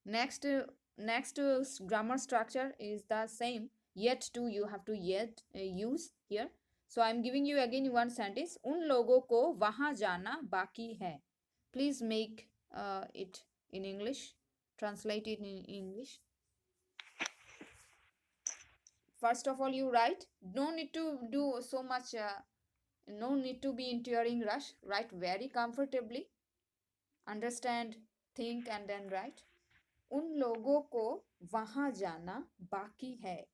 Next grammar structure is the same. Yet to, you have to yet use here. So I'm giving you again one sentence. उन लोगों को वहां जाना बाकी है. Please make it in English. Translate it in English. First of all, you write. No need to do so much. No need to be in tearing rush. Write very comfortably. Understand, think, and then write. उन लोगों को वहां जाना बाकी है.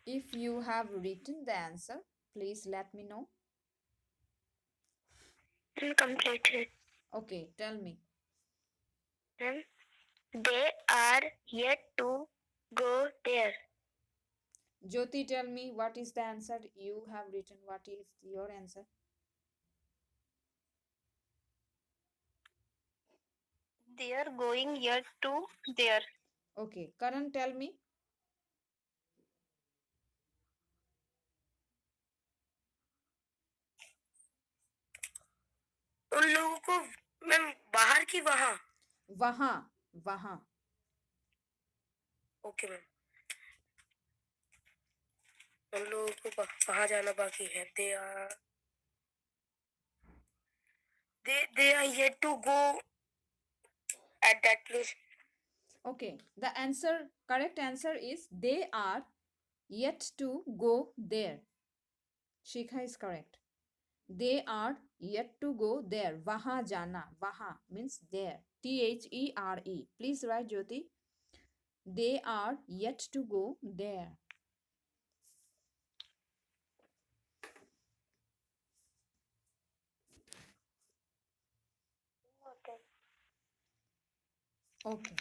If you have written the answer, please let me know. Completed. Okay, tell me. They are yet to go there. Jyoti, tell me what is the answer you have written. What is your answer? They are going yet to there. Okay, Karan, tell me. उन लोगों को ma'am बाहर की वहाँ. वहां. वहां. Okay ma'am. उन लोगों को वहाँ जाना बाकी है. They are yet to go at that place. Okay, the correct answer is they are yet to go there. Shikha is correct. They are yet to go there. Waha jana. Waha means there. There. Please write, Jyoti. They are yet to go there. Okay.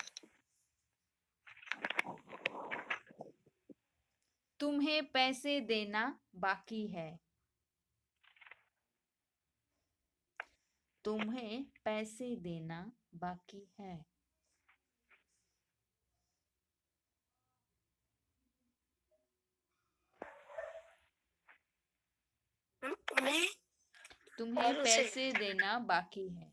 तुम्हें पैसे देना बाकी है. तुम्हें पैसे देना बाकी है. तुम्हें पैसे देना बाकी है.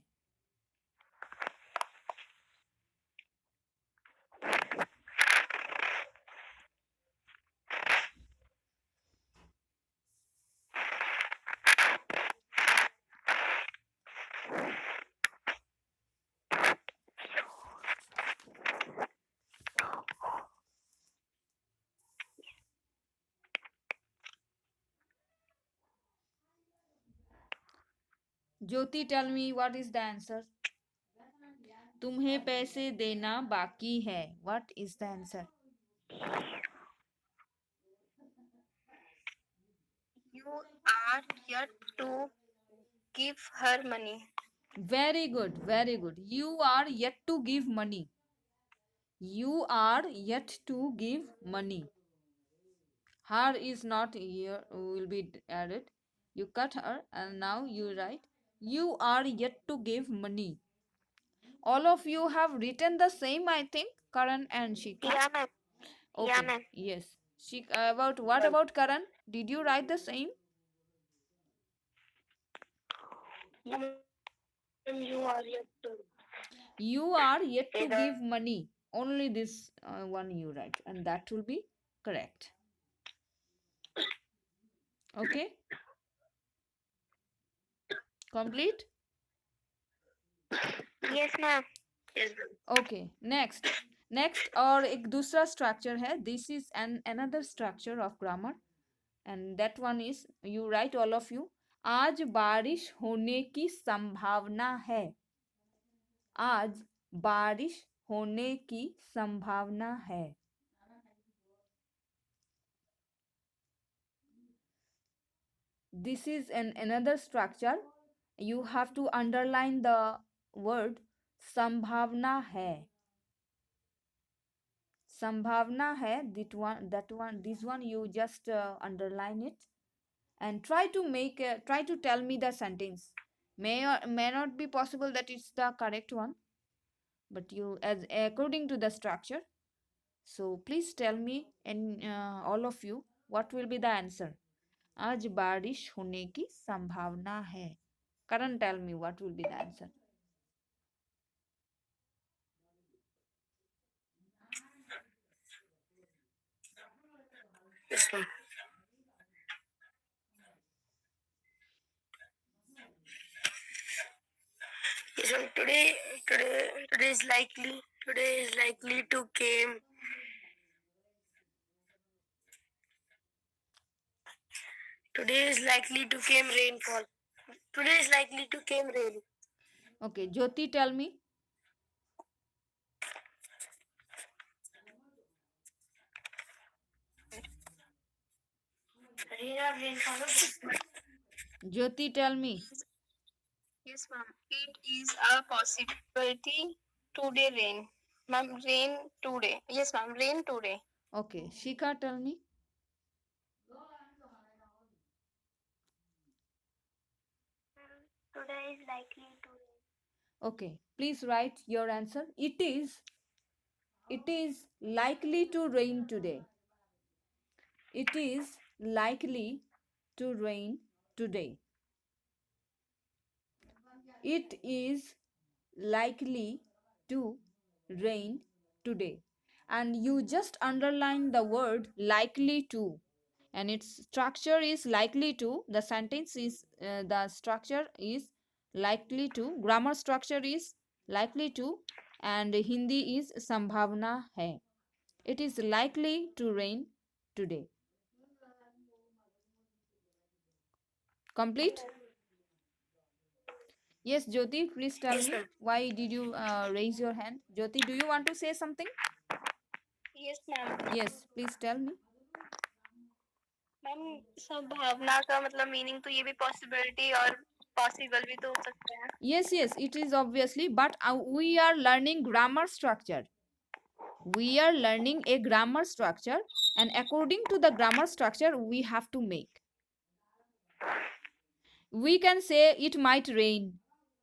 Jyoti, tell me what is the answer. तुम्हें पैसे देना बाकी है. What is the answer? You are yet to give her money. Very good, very good. You are yet to give money. You are yet to give money. Her is not here, will be added. You cut her and now you write. You are yet to give money. All of you have written the same, I think, Karan and Shika. Yeah, ma'am. Okay. Yeah, ma'am. Yes. What about Karan? Did you write the same? You are yet to. You are yet to give money. Only this one you write, and that will be correct. Okay. Complete. Yes, ma'am. Yes. Okay. Next और एक दूसरा structure है. This is another structure of grammar, and that one is you write, all of you. आज बारिश होने की संभावना है. आज बारिश होने की संभावना है. This is another structure. You have to underline the word संभावना है. संभावना है, this one you just underline it and try to tell me the sentence. May or may not be possible that it's the correct one, but you, as according to the structure. So please tell me, and all of you, what will be the answer. आज बारिश होने की संभावना है. Karan, tell me what will be the answer. Yes, ma'am. Yes, ma'am. Today is likely. Today is likely to came. Today is likely to came rainfall. Today is likely to came rain. Okay, Jyoti, tell me. Rain or rainfall. Jyoti, tell me. Yes, ma'am. It is a possibility today rain. Ma'am, rain today. Yes, ma'am. Rain today. Okay, Shika, tell me. Today is likely to rain. Okay, please write your answer. It is likely to rain today. It is likely to rain today. It is likely to rain today. And you just underline the word likely to, and its structure is likely to. The sentence is the structure is likely to. Grammar structure is likely to, and Hindi is संभावना है. It is likely to rain today. Complete? Yes, Jyoti, please tell Yes, me ma'am. why did you raise your hand? Jyoti, do you want to say something? Yes, ma'am. Yes, please tell me. Ma'am संभावना का मतलब meaning तो ये भी possibility और possible भी तो हो सकता है. Yes, yes, it is obviously, but we are learning grammar structure. We are learning a grammar structure, and according to the grammar structure, we have to make. We can say it might rain.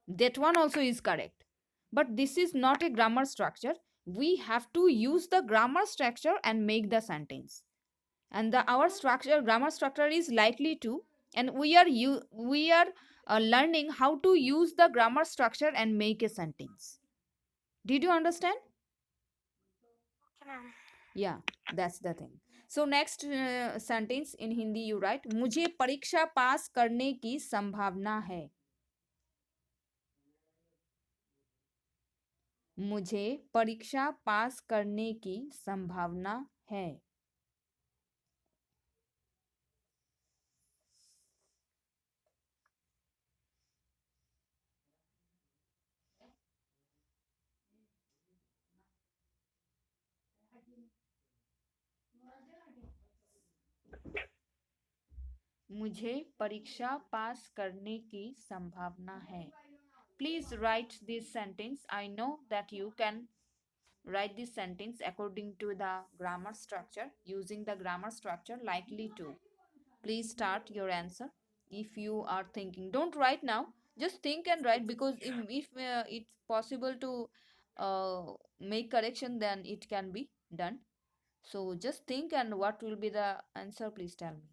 That one also is correct. But this is not a grammar structure. We have to use the grammar structure and make the sentence. And our structure, grammar structure is likely to, and we are learning how to use the grammar structure and make a sentence. Did you understand? Ma'am. Yeah, that's the thing. So next sentence in Hindi you write, मुझे परीक्षा पास करने की संभावना है. मुझे परीक्षा पास करने की संभावना है. मुझे परीक्षा पास करने की संभावना है. Please write this sentence. I know that you can write this sentence according to the grammar structure, using the grammar structure likely to. Please start your answer if you are thinking. Don't write now. Just think and write, because if it's possible to make correction, then it can be done. So just think, and what will be the answer? Please tell me.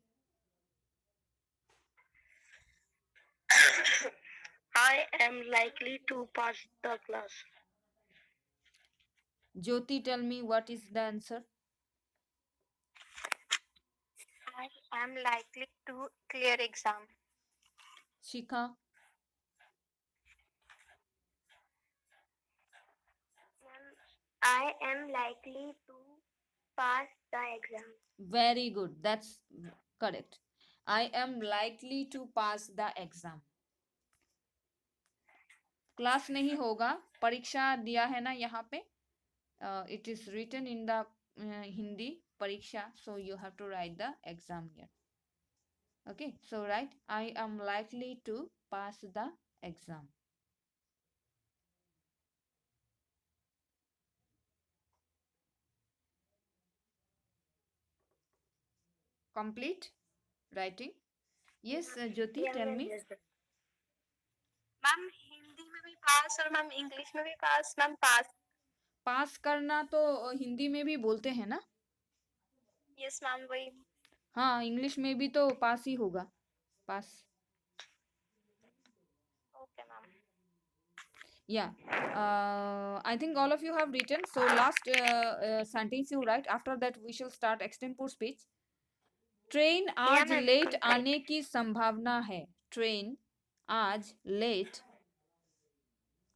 I am likely to pass the class. Jyoti, tell me what is the answer. I am likely to clear exam. Shikha. I am likely to pass the exam. Very good. That's correct. I am likely to pass the exam. Class नहीं होगा, परीक्षा दिया है ना यहाँ पे. It is written in the Hindi pariksha, so you have to write the exam here. Okay, so write, I am likely to pass the exam. Complete writing? Yes, Jyoti, Yeah, tell ma'am. me. Yes, ma'am. Ma'am Hindi में भी पास और ma'am English में भी पास. Ma'am पास. पास करना तो हिंदी में भी बोलते हैं ना. यस मैम वही. हाँ, इंग्लिश में भी तो पास ही होगा, पास. Okay, ma'am. Yeah. I think all of you have written. So last sentence you write. After that we shall start extempore speech. Train Yeah, आज ma'am. Late Right. आने की संभावना है. ट्रेन आज लेट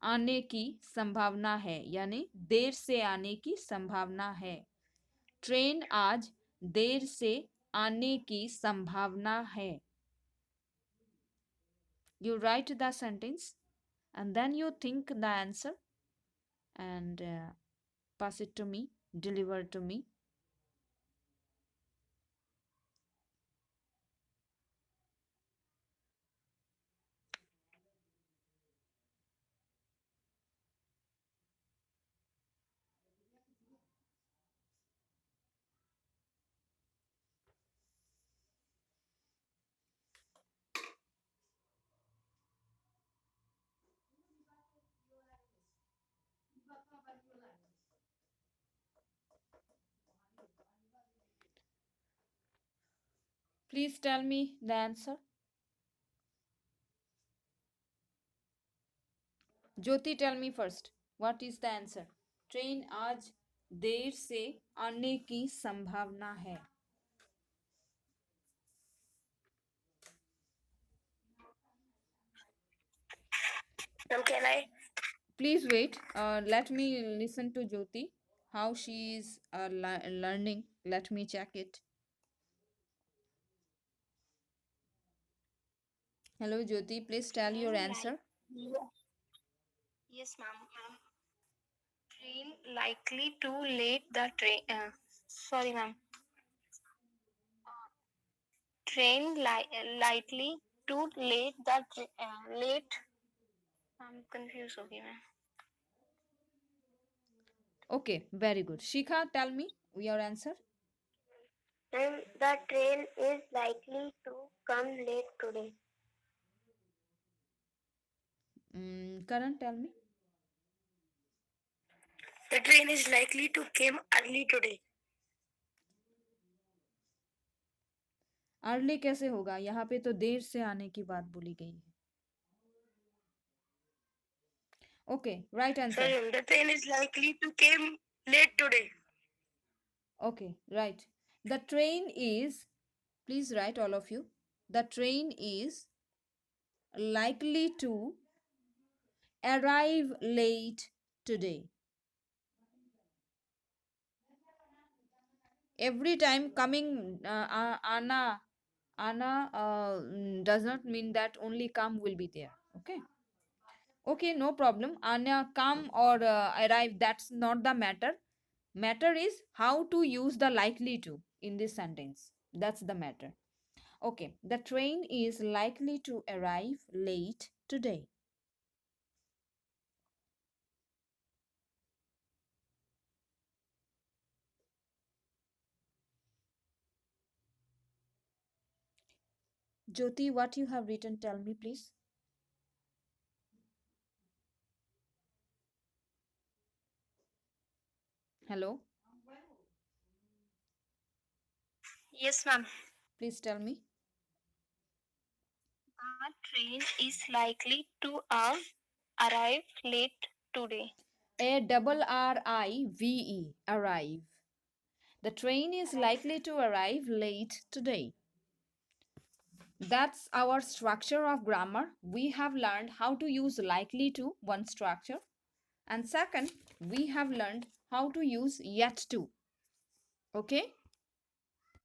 आने की संभावना है, यानी देर से आने की संभावना है. ट्रेन आज देर से आने की संभावना है. You write the sentence and then you think the answer and pass it to me, deliver to me. Please tell me the answer. Jyoti, tell me first. What is the answer? Train आज देर से आने की संभावना है. Ma'am, can I? Please wait. Let me listen to Jyoti. How she is learning. Let me check it. Hello, Jyoti. Please tell your Train like. answer. Yeah. Yes, ma'am. Ma'am. Train likely to late the train. Sorry, ma'am. Train lightly to late the late. I'm confused. Okay, ma'am. Okay, very good. Shikha, tell me your answer. Then the train is likely to come late today. Karan, tell me. The train is likely to come early today. Early कैसे होगा? यहाँ पे तो देर से आने की बात बोली गई है. Okay, right answer. Sorry, the train is likely to come late today. Okay, right. The train is, please write all of you. The train is likely to arrive late today. Every time coming, ana does not mean that only come will be there. Okay. Okay, no problem. Ana come or arrive, that's not the matter. Matter is how to use the likely to in this sentence. That's the matter. Okay, the train is likely to arrive late today. Jyoti, what you have written, tell me please. Hello, Yes, ma'am. please tell me. The train is likely to arrive late today. A double R-I-V-E, arrive. The train is likely to arrive late today. That's our structure of grammar. We have learned how to use likely to, one structure. And second, we have learned how to use yet to. Okay?